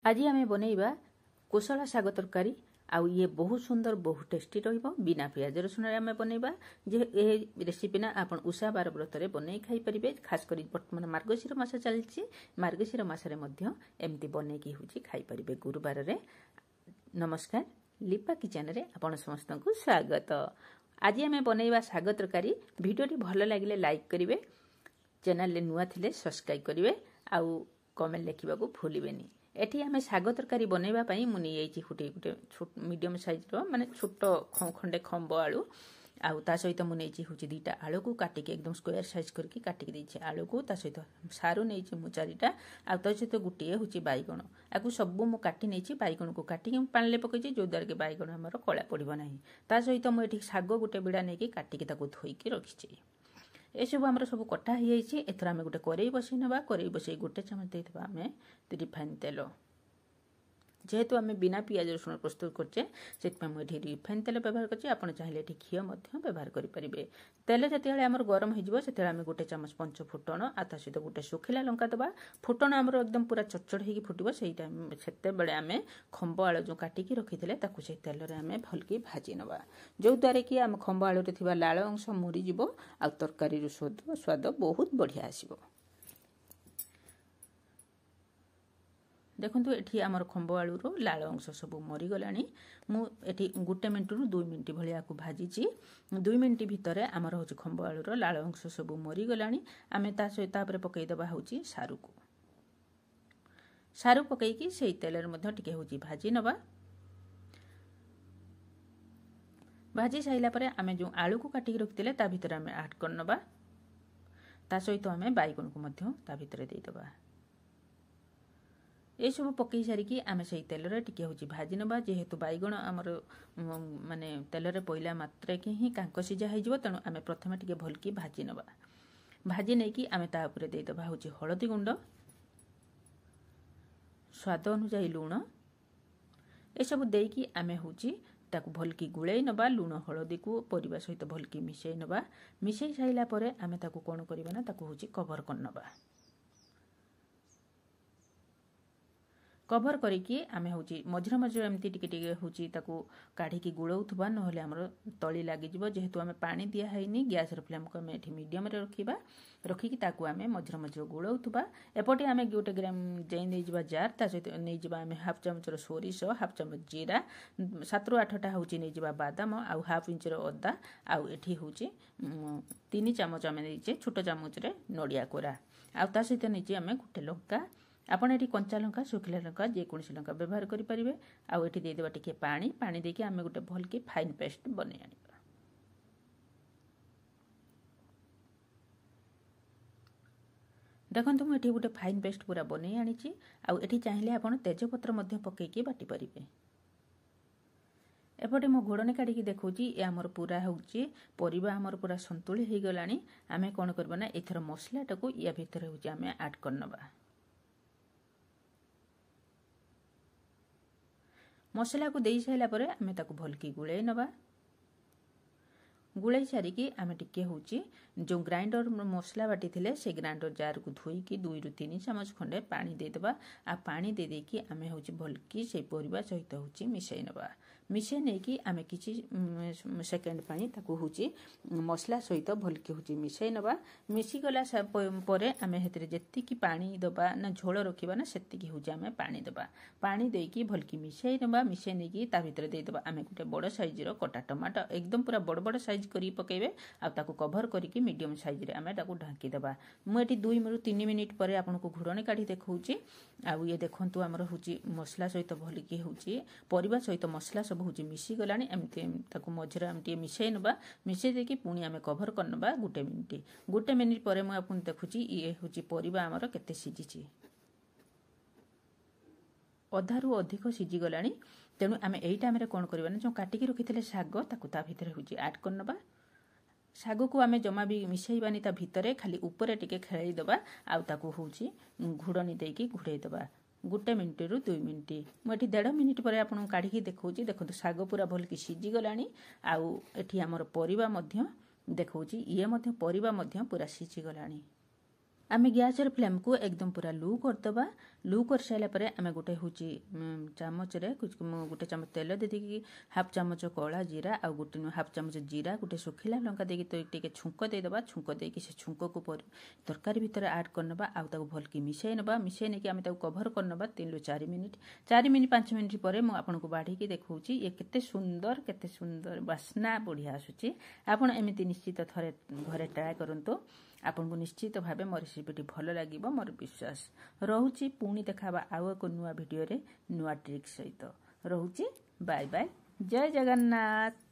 आज आम बनइबा कोसला शाग तरकारी आउ ये बहुत सुंदर बहुत टेस्टी रहिबो बिना प्याज रसुन आम बनइबा जे ए रेसिपी ना आपण उषा बार व्रत रे बनई खाई परिबे। खास करी वर्तमान मार्गशीर मास चलछि, मार्गशीर मास रे मध्य एमती बनई की होछि खाई परिबे गुरुवार रे। नमस्कार, लिपा किचन रे आपण समस्त को स्वागत। आज आम बनइबा शाग तरकारी। वीडियो भल लागिले लाइक करिवे, चैनल ले नुआ थिले सब्सक्राइब करिवे आउ कमेंट लिखिबा को भूलिबेनी। एठी आमे शाग तरकारी बनइबा पई मु नै एची गुटे मीडियम साइज रो माने छोट खंडे खंब आलू आउ ता सहित मु नैची होची दीटा आलू को काटी के एकदम स्क्वायर साइज करके काटी के दैछि। आलू को ता सहित सारू नैची मु चारिटा आउ ता सहित गुटे होची बाइगण आकु सब मु काटी नैछि। बाइगण को काटी के पानी ले पकैछि जो दर के बाइगण हमर कळा पड़िबो नाही। ता सहित मु एठी शाग गुटे बिडा नै के काटी के ताको धोई के रखिछि। ए सब हमर सब कटा हो जाइछि। एथरा हम गुटे करेई बसै नबा। करेई बसै गुटे चमच देइतबा हमें रिफाइन तेल। जेहेतु आम बिना पियाज रसुण प्रस्तुत करछे सेतपा मु एठी रिफाइन तेल व्यवहार करछे। आपण चाहिले एठी घियो मध्य व्यवहार करि परिबे। तेल जतेले हमर गरम हो जिवो सेतेले हम गुटे चमच पंच फुटण आता सहित गुटे सुखिला लंका दबा। फुटण हमर एकदम पूरा चटचट हेकी फुटिबो। सेही टाइम सेते बेले हमें खंब आलू जो काटिकी रखिथिले ताकू से तेल रे हमें भलकी भाजी नबा, जो द्वारा कि हम खंब आलू रे थिबा लाळ अंश मुरी जिवो आ तरकारी रो स्वाद बहुत बढ़िया आसीबो। देखंतु एठी हमर खंब आलू रो लाळ अंश सब मरी गलानी। मु एठी गुटे मिनिट रु 2 मिनिट भलिया को भाजीची। 2 मिनिट भितरे हमर होची खंब आलू रो लाळ अंश सब मरी गलानी। आमे ता सहित तापरे पकई दबा होची सारू को। सारू पकई की सेही तेल रे मध्ये टिके होची भाजी नबा। भाजी साइला परे आमे जो आलू को काटी रखतिले ता भितरे आमे ऐड कर नबा। ता सहित आमे बाइगण को मध्ये ता भितरे देई दबा। ए सब पकई सारी की आमे सही तेल रे टिके होची भाजी नबा। जेहेतु बाइगण हमर माने तेल रे पइला मात्रे के ही कांक सिजा हो जिवो, तेणु आमे प्रथमे टिके भलकी भाजी नबा। भाजी नै की आमे ता ऊपर देई दबा होची हळदी गुंड, स्वाद अनुसार लूण। ए सब देई की आमे होची ताकू भलकी गुळै नबा। लूण हळदी को परिबा सहित भलकी मिसै नबा। मिसै साइला परे आमे ताकू कोन करिबा ना ताकू होची कवर कर नबा। कवर करिकी आमे होची मझिरा मझिरा एमती टिके टिके होची ताकू काढी की गुळौथबा नहले हमर तळी लागि जिवो। जेहेतु आमे पानी दिया हैनी, गैस रे फ्लेम को आमे एठी मीडियम रे रखिबा। रखी की ताकू आमे मझिरा मझिरा गुळौथबा। एपटे आमे गोटे ग्राम जै नै जिबा जार, ता सहित नै जिबा आमे हाफ चमच रो सोरिष, हाफ चमच जीरा, 7 ରୁ 8टा होची नै जिबा बादाम आउ हाफ इंच रो अदा आउ एठी होची 3 चामच आमे नैचे छोट चामच रे नडिया कोरा आउ ता सहित नैचे आमे गुटे लंका। आपण एठी कंचा लंका सुखिला लंका जे कोनसी लंका व्यवहार करि परिबे। आउ एठी दे देबा टिके पानी। पानी देके आमे गुटे भलकी फाइन पेस्ट बनै आनिबा। देखंतु मु एठी गुटे फाइन पेस्ट पूरा बनै आनिची। आउ एठी चाहिले आपण तेजपत्र मध्य पकै के बाटी परिबे। एपटे मो घोड़ने काढ़ी की देखौची ए हमर पूरा होची परिबा हमर पूरा संतुली हे गलानी। आमे कोन करबा ना एथर मसला टाको या भीतर होची आमे ऐड करनबा। मसला को देई साइला परे आमे ताको भलकी गुळै नबा। गुळै सारी की आमे टिके होची जो ग्राइंडर मसला बाटी थिले से ग्राइंडर जार को धोई की 2 ରୁ 3 चामच खंडे पानी दे दबा। आ पानी दे दे की आमे होची भलकी से परिबा सहित होची मिसै नबा। मिसै नै की आमे किछि सेकेंड पानी ताको होची मसला सहित भलकी होची मिसै नबा। मिसी गला परे आमे हेतरे जेत्ती की पानी दबा ना झोल रखिबा ना सेत्ती की होची आमे पानी दबा। पानी देई की भलकी मिसै नबा। मिसै नै की ता भीतर दे दबा आमे गुटे बड़ साइज रो कटा टमाटो एकदम पूरा बड़ बड़ साइज करी पकेबे। आ ताको कवर करी की मीडियम साइज रे आमे ताको ढांकी दबा। मु एठी 2 ରୁ 3 मिनिट परे आपन को घुरणे काढी देखौची। आ ये देखंतु हमर होची मसला सहित भलकी होची परिबा सहित मसला सब होची मिसी गलानी। एमती ताको मझरा एमती मिसै नबा। मिसै देकी पुणी आमे कवर करनबा 1 मिनिट। 1 मिनिट परे मु आपन देखुची ये होची परिबा हमर केते सिजिची। अधारू अधिक सिजी गलानी। तेणु आमे एई टाइम रे कोन करबा ना जो काटी की रखिथिले शाग ताकू ता भितरे होची ऐड करनबा। शाग को आमे जमा भी मिसैबानी ता भितरे खाली ऊपर टिके खेळै दबा। आउ ताकू होची घुडनी देकी घुडै दबा 1 मिनिट ରୁ 2 मिनिट। मु एठी 1.5 मिनिट परे आपन काढी की देखौची। देखंतु शाग पूरा भलकी सिजी गलानी। आउ एठी हमर परिबा मध्य देखौची ये मध्य परिबा मध्य पूरा सिजी गलानी। आमे गैस रे फ्लेम को एकदम पूरा लो कर दबा। लू कर सारा पर आम गोटे हूँ चामच गोटे चामच तेल देकी हाफ चामच कला जीरा आ गोटे हाफ चामच जीरा गोटे सुखिला लंका देके छुंक देदेबा छुंक देकी से छुंक को तरकारी भितर आड करनबा आउ भलकी मिसाई नबा मिसाई नहीं आम कभर करनबा 3 ରୁ 4 मिनिट 5 मिनिट पर मुझे आपको बाढ़ी देखौची ये केते सुंदर बास्ना बढ़िया आसुची। आपण एमती निश्चित थरे घरे ट्राए करंतु आपन को निश्चित भावे मोर रेसिपीटी भल लागिबो मोर विश्वास रहुची। पुणी देखाबा आउ एक नुआ वीडियो रे नुआ ट्रिक सहित रहुची। बाय बाय, जय जगन्नाथ।